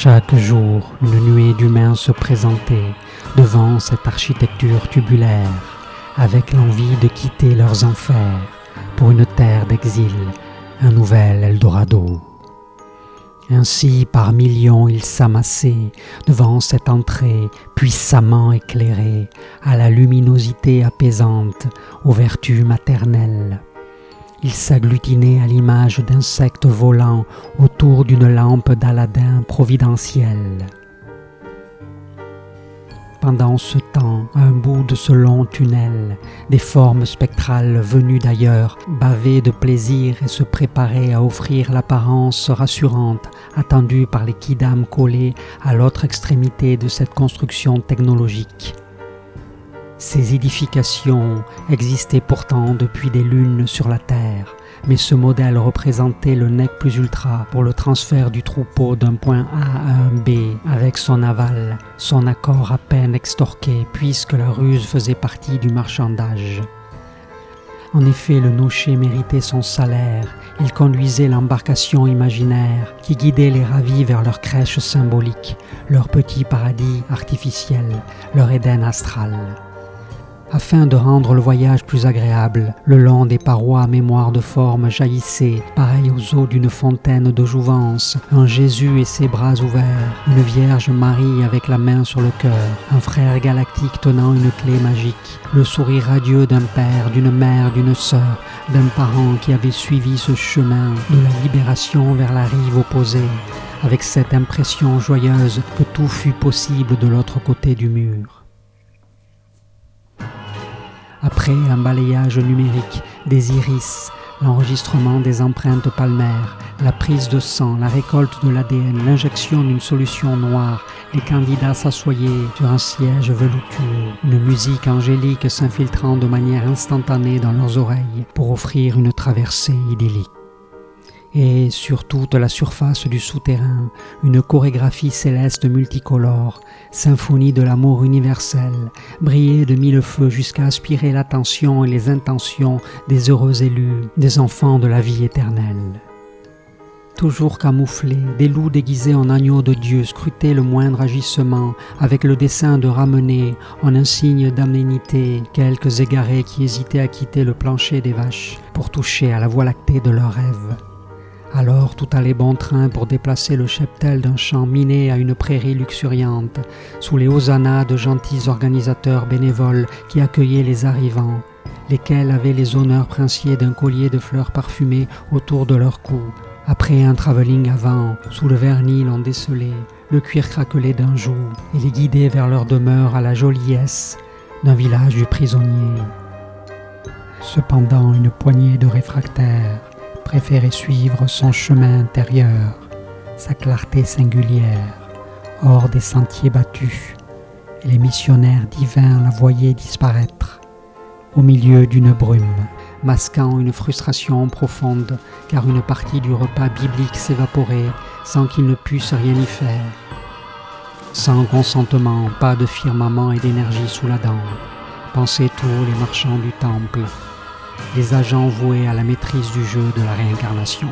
Chaque jour, une nuée d'humains se présentait devant cette architecture tubulaire, avec l'envie de quitter leurs enfers pour une terre d'exil, un nouvel Eldorado. Ainsi, par millions, ils s'amassaient devant cette entrée puissamment éclairée, à la luminosité apaisante, aux vertus maternelles. Ils s'agglutinaient à l'image d'insectes volants autour d'une lampe d'Aladin providentielle. Pendant ce temps, à un bout de ce long tunnel, des formes spectrales venues d'ailleurs bavaient de plaisir et se préparaient à offrir l'apparence rassurante attendue par les kidams collés à l'autre extrémité de cette construction technologique. Ces édifications existaient pourtant depuis des lunes sur la Terre, mais ce modèle représentait le nec plus ultra pour le transfert du troupeau d'un point A à un B, avec son aval, son accord à peine extorqué, puisque la ruse faisait partie du marchandage. En effet, le nocher méritait son salaire, il conduisait l'embarcation imaginaire qui guidait les ravis vers leur crèche symbolique, leur petit paradis artificiel, leur Éden astral. Afin de rendre le voyage plus agréable, le long des parois à mémoire de forme jaillissaient, pareil aux eaux d'une fontaine de jouvence, un Jésus et ses bras ouverts, une Vierge Marie avec la main sur le cœur, un frère galactique tenant une clé magique, le sourire radieux d'un père, d'une mère, d'une sœur, d'un parent qui avait suivi ce chemin de la libération vers la rive opposée, avec cette impression joyeuse que tout fut possible de l'autre côté du mur. Après un balayage numérique des iris, l'enregistrement des empreintes palmaires, la prise de sang, la récolte de l'ADN, l'injection d'une solution noire, les candidats s'assoyaient sur un siège velouté, une musique angélique s'infiltrant de manière instantanée dans leurs oreilles pour offrir une traversée idyllique. Et sur toute la surface du souterrain, une chorégraphie céleste multicolore, symphonie de l'amour universel, brillait de mille feux jusqu'à aspirer l'attention et les intentions des heureux élus, des enfants de la vie éternelle. Toujours camouflés, des loups déguisés en agneaux de Dieu scrutaient le moindre agissement avec le dessein de ramener, en un signe d'aménité, quelques égarés qui hésitaient à quitter le plancher des vaches pour toucher à la voie lactée de leurs rêves. Alors tout allait bon train pour déplacer le cheptel d'un champ miné à une prairie luxuriante, sous les hosannas de gentils organisateurs bénévoles qui accueillaient les arrivants, lesquels avaient les honneurs princiers d'un collier de fleurs parfumées autour de leur cou. Après un travelling avant, sous le vernis l'on décelait le cuir craquelé d'un joug et les guidait vers leur demeure à la joliesse d'un village du prisonnier. Cependant, une poignée de réfractaires préférait suivre son chemin intérieur, sa clarté singulière, hors des sentiers battus, et les missionnaires divins la voyaient disparaître, au milieu d'une brume, masquant une frustration profonde, car une partie du repas biblique s'évaporait sans qu'ils ne pussent rien y faire. Sans consentement, pas de firmament et d'énergie sous la dent, pensaient tous les marchands du temple, les agents voués à la maîtrise du jeu de la réincarnation.